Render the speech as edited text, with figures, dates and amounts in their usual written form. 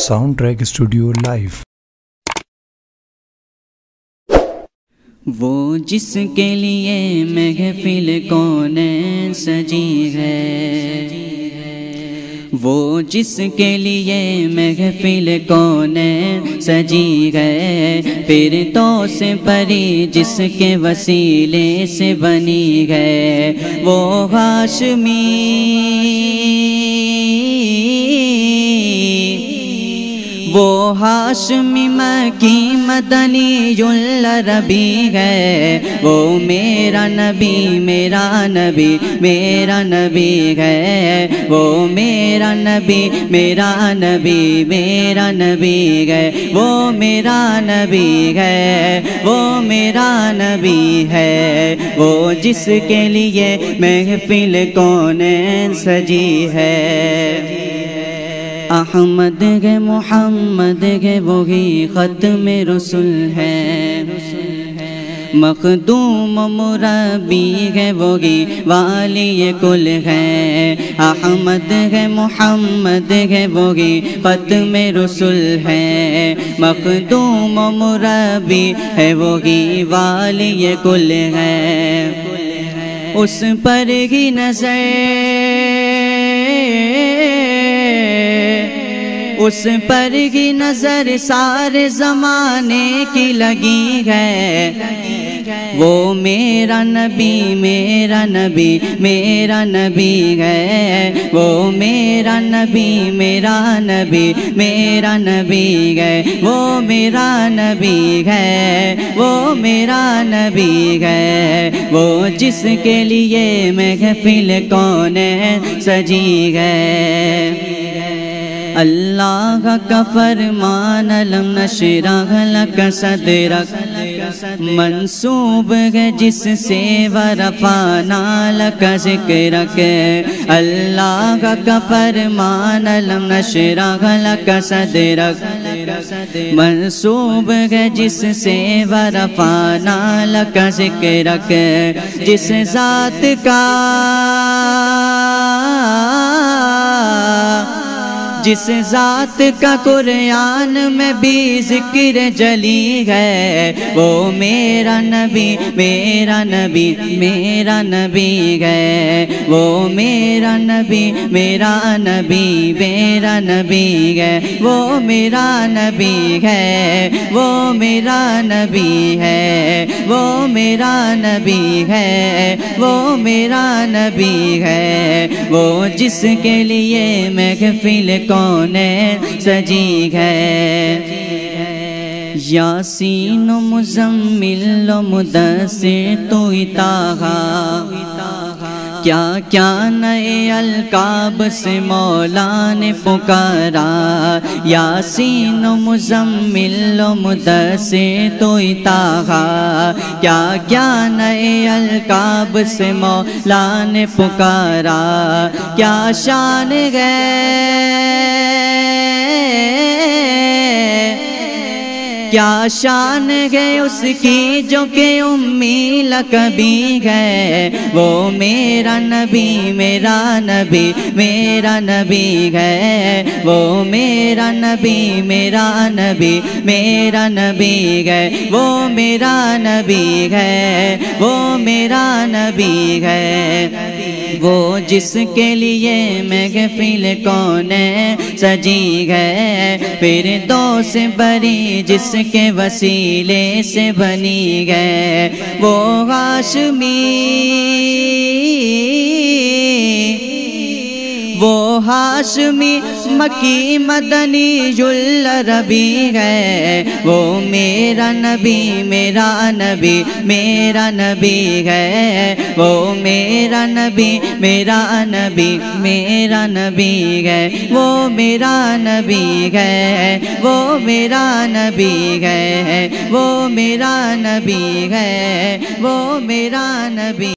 Sound track studio live. وہ جس کے لیے محفل کونین سجی ہے، وہ جس کے لیے محفل کونین سجی ہے، فردوس پری جس کے وسیلے سے بنی ہے، وہ ہاشمی وہ ہاشمی مکی مدنی العربی ہے، وہ میرا نبی میرا نبی میرا نبی ہے، وہ میرا نبی میرا نبی میرا نبی ہے، وہ میرا نبی ہے، وہ میرا نبی ہے، وہ جس کے لیے محفل کونین سجی ہے۔ احمد ہے محمد ہے وہی ختم رسول ہے، مخدوم مربی ہے وہی والی کل ہے، احمد ہے محمد ہے وہی ختم رسول ہے، مخدوم مربی ہے وہی والی کل ہے، اس پر ہی نظر اس پر ہی نظر سارے زمانے کی لگی ہے، وہ میرا نبی میرا نبی میرا نبی ہے، وہ میرا نبی میرا نبی میرا نبی ہے، وہ میرا نبی ہے، وہ میرا نبی ہے، وہ جس کے لیے محفل کونین سجی ہے۔ اللہ کا فرمان علم نشرح لک صدرک منسوب ہے جس سے ورفعنا لک ذکرک، اللہ کا فرمان علم نشرح لک صدرک منسوب ہے جس سے ورفعنا لک ذکرک، جس ذات کا جس ذات کا قرآن میں بھی ذکر جلی ہے، وہ میرا نبی میرا نبی میرا نبی ہے، وہ میرا نبی میرا نبی میرا نبی ہے، وہ میرا نبی ہے، وہ میرا نبی ہے، وہ میرا نبی ہے، وہ میرا نبی ہے، وہ جس کے لیے محفل کونین سجی ہے۔ یاسین و مزمل و مدثر تو طٰہٰ، کیا کیا نئے القاب سے مولا نے پکارا، یاسین و مزمل و مدثر تو طٰہٰ، کیا کیا نئے القاب سے مولا نے پکارا، کیا شان ہے کیا شان ہے اس کی جو کہ امی لقبی ہے، وہ میرا نبی میرا نبی میرا نبی ہے، وہ میرا نبی میرا نبی میرا نبی ہے، وہ میرا نبی ہے، وہ میرا نبی ہے، وہ جس کے لیے محفل کونین سجی ہے، فردوس پری جس کے وسیلے سے بنی ہے، وہ ہاشمی وہ ہاشمی مکی مدنی العربی ہے، وہ میرا نبی میرا نبی میرا نبی ہے، وہ میرا نبی میرا نبی میرا نبی ہے، وہ میرا نبی ہے، وہ میرا نبی ہے، وہ میرا نبی ہے، وہ میرا نبی